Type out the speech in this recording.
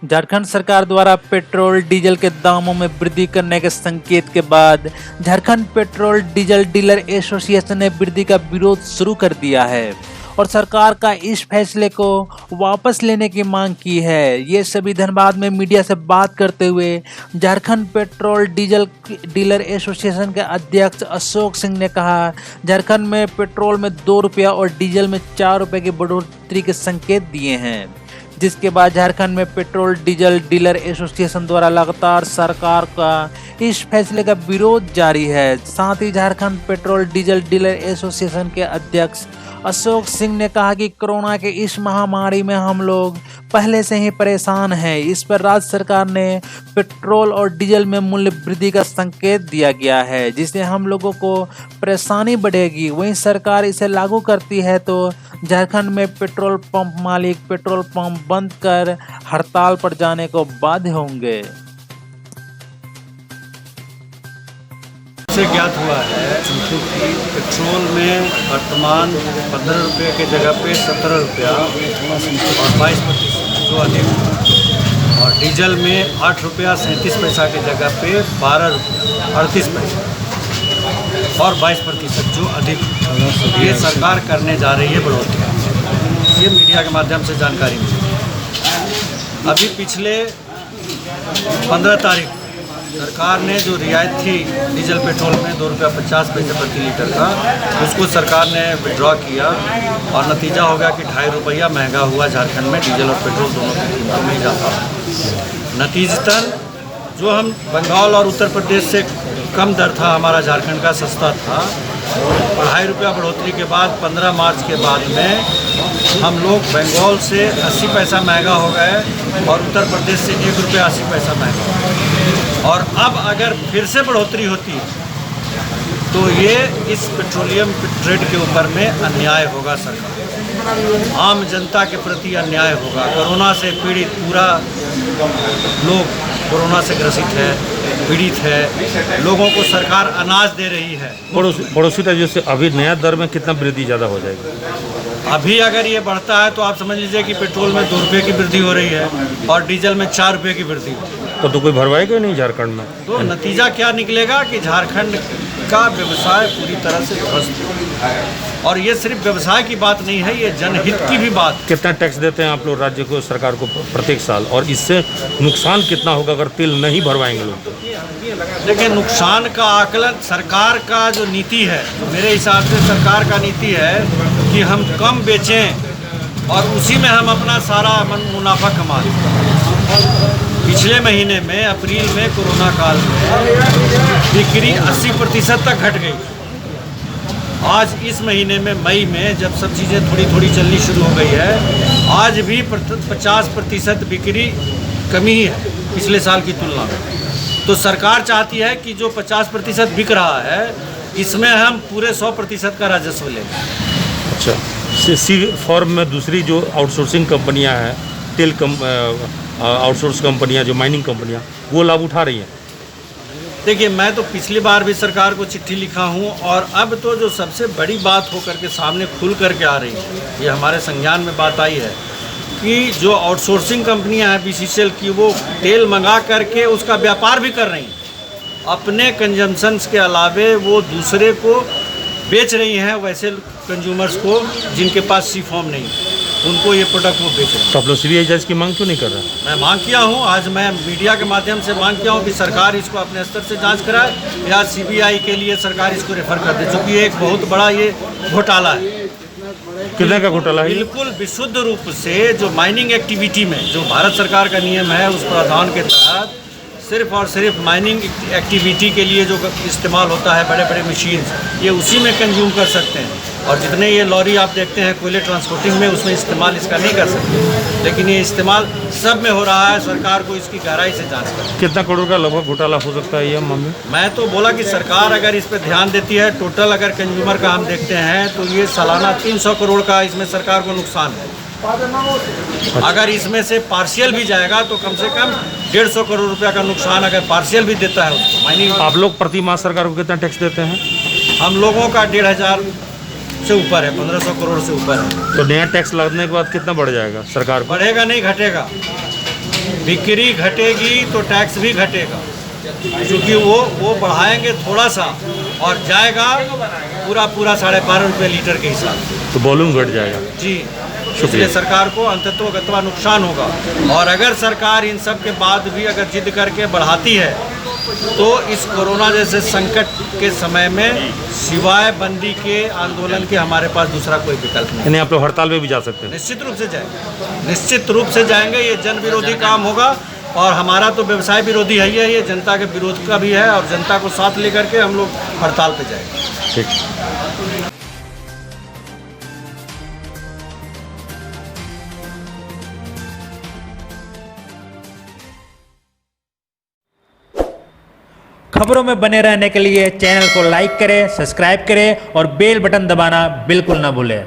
झारखंड सरकार द्वारा petrol diesel के दामों में वृद्धि करने के संकेत के बाद Jharkhand petrol diesel dealer association ने वृद्धि का विरोध शुरू कर दिया है और सरकार का इस फैसले को वापस लेने की मांग की है। ये सभी धनबाद में मीडिया से बात करते हुए Jharkhand petrol diesel dealer association के अध्यक्ष अशोक सिंह ने कहा, झारखंड में पेट्रोल में 2 रुपया और डीजल में 4 रुपये की बढ़ोतरी के संकेत दिए हैं, जिसके बाद झारखंड में पेट्रोल डीजल डीलर एसोसिएशन द्वारा लगातार सरकार का इस फैसले का विरोध जारी है। साथ ही Jharkhand petrol diesel dealer association के अध्यक्ष अशोक सिंह ने कहा कि कोरोना के इस महामारी में हम लोग पहले से ही परेशान हैं। इस पर राज्य सरकार ने पेट्रोल और डीजल में मूल्य वृद्धि का संकेत दिया गया है, जिससे हम लोगों को परेशानी बढ़ेगी। वहीं सरकार इसे लागू करती है तो झारखंड में पेट्रोल पंप मालिक पेट्रोल पंप बंद कर हड़ताल पर जाने को बाध्य होंगे। से ज्ञात हुआ है कि पेट्रोल में वर्तमान 15 रुपये के जगह पे 17 रुपया और 22% जो अधिक, और डीजल में 8 रुपया 37 पैसा के जगह पे 12 रुपया 38 पैसा और 22% जो अधिक ये सरकार करने जा रही है बढ़ोतरी। ये मीडिया के माध्यम से जानकारी मिली। अभी पिछले 15 तारीख सरकार ने जो रियायत थी डीजल पेट्रोल में 2 रुपया 50 पैसे प्रति लीटर का, उसको सरकार ने विड्रॉ किया और नतीजा हो गया कि 2.5 रुपया महंगा हुआ झारखंड में डीजल और पेट्रोल दोनों की कीमतों में इजाफा। नतीजतन जो हम बंगाल और उत्तर प्रदेश से कम दर था हमारा झारखंड का सस्ता था, 2.5 रुपया बढ़ोतरी के बाद 15 मार्च के बाद में हम लोग बंगाल से 80 पैसा महंगा हो गए और उत्तर प्रदेश से 1 रुपया 80 पैसा महंगा। और अब अगर फिर से बढ़ोतरी होती है तो ये इस पेट्रोलियम ट्रेड के ऊपर में अन्याय होगा। सरकार आम जनता के प्रति अन्याय होगा। कोरोना से पीड़ित पूरा लोग कोरोना से ग्रसित है, पीड़ित है, लोगों को सरकार अनाज दे रही है। पड़ोसी राज्यों से अभी नया दर में कितना वृद्धि ज़्यादा हो जाएगी? अभी अगर ये बढ़ता है तो आप समझ लीजिए कि पेट्रोल में 2 रुपये की वृद्धि हो रही है और डीजल में 4 रुपये की वृद्धि। तो कोई भरवाएगा नहीं झारखंड में? तो नतीजा क्या निकलेगा कि झारखंड का व्यवसाय पूरी तरह से ध्वस्त है। और ये सिर्फ व्यवसाय की बात नहीं है, ये जनहित की भी बात। कितना टैक्स देते हैं आप लोग राज्य को, सरकार को प्रत्येक साल, और इससे नुकसान कितना होगा अगर तेल नहीं भरवाएंगे लोग? देखिए, नुकसान का आकलन सरकार का जो नीति है, मेरे हिसाब से सरकार का नीति है कि हम कम बेचें और उसी में हम अपना सारा मुनाफा कमा लें। पिछले महीने में अप्रैल में कोरोना काल में बिक्री 80% तक घट गई। आज इस महीने में मई में जब सब चीज़ें थोड़ी थोड़ी चलनी शुरू हो गई है, आज भी 50% बिक्री कमी है पिछले साल की तुलना में। तो सरकार चाहती है कि जो 50% बिक रहा है इसमें हम पूरे 100% का राजस्व लें। अच्छा, सी फॉर्म में दूसरी जो आउटसोर्सिंग कंपनियां हैं, तेल आउटसोर्स कंपनियां, जो माइनिंग कंपनियां, वो लाभ उठा रही हैं। देखिए, मैं तो पिछली बार भी सरकार को चिट्ठी लिखा हूं और अब तो जो सबसे बड़ी बात हो करके सामने खुल करके आ रही है, ये हमारे संज्ञान में बात आई है कि जो आउटसोर्सिंग कंपनियां हैं बीसीसीएल की, वो तेल मंगा करके उसका व्यापार भी कर रही हैं। अपने कंजम्पशंस के अलावे वो दूसरे को बेच रही हैं, वैसे कंज्यूमर्स को जिनके पास सी फॉर्म नहीं, उनको ये प्रोडक्ट वो बेच रहे हैं। तो आप लोग सीबीआई जज की मांग क्यों नहीं कर रहे? मैं मांग किया हूँ, आज मैं मीडिया के माध्यम से मांग किया हूँ कि सरकार इसको अपने स्तर से जांच कराए या सीबीआई के लिए सरकार इसको रेफर कर दे, क्योंकि एक बहुत बड़ा ये घोटाला है। कितने का घोटाला है? बिल्कुल विशुद्ध रूप से जो माइनिंग एक्टिविटी में जो भारत सरकार का नियम है उस प्रावधान के तहत सिर्फ और सिर्फ माइनिंग एक्टिविटी के लिए जो इस्तेमाल होता है बड़े बड़े मशीन, ये उसी में कंज्यूम कर सकते हैं। और जितने ये लॉरी आप देखते हैं कोयले ट्रांसपोर्टिंग में, उसमें इस्तेमाल इसका नहीं कर सकते, लेकिन ये इस्तेमाल सब में हो रहा है। सरकार को इसकी गहराई से जांच करें। कितना करोड़ का लगभग घोटाला हो सकता है ये मामले? मैं तो बोला कि सरकार अगर इस पर ध्यान देती है, टोटल अगर कंज्यूमर का हम देखते हैं तो ये सालाना 300 करोड़ का इसमें सरकार को नुकसान है। अगर इसमें से पार्शियल भी जाएगा तो कम से कम 150 करोड़ रुपया का नुकसान अगर पार्शियल भी देता है उसको माइनिंग। आप लोग प्रति माह सरकार को कितना टैक्स देते हैं? हम लोगों का 1,500 से ऊपर है, 1500 करोड़ से ऊपर है। तो नया टैक्स लगने के बाद कितना बढ़ जाएगा सरकार को? बढ़ेगा नहीं, घटेगा। बिक्री घटेगी तो टैक्स भी घटेगा, क्योंकि वो बढ़ाएंगे थोड़ा सा और जाएगा पूरा 12.5 रुपये लीटर के हिसाब से। तो वॉल्यूम घट जाएगा। जी, इसलिए सरकार को अंततोगत्वा नुकसान होगा। और अगर सरकार इन सब के बाद भी अगर जिद करके बढ़ाती है तो इस कोरोना जैसे संकट के समय में सिवाय बंदी के आंदोलन के हमारे पास दूसरा कोई विकल्प नहीं। यानी आप लोग हड़ताल पे भी जा सकते हैं? निश्चित रूप से जाएंगे, निश्चित रूप से जाएंगे। ये जन विरोधी काम होगा और हमारा तो व्यवसाय विरोधी है ही है, ये जनता के विरोध का भी है और जनता को साथ लेकर के हम लोग हड़ताल पे जाएंगे। ठीक। खबरों में बने रहने के लिए चैनल को लाइक करें, सब्सक्राइब करें और बेल बटन दबाना बिल्कुल ना भूलें।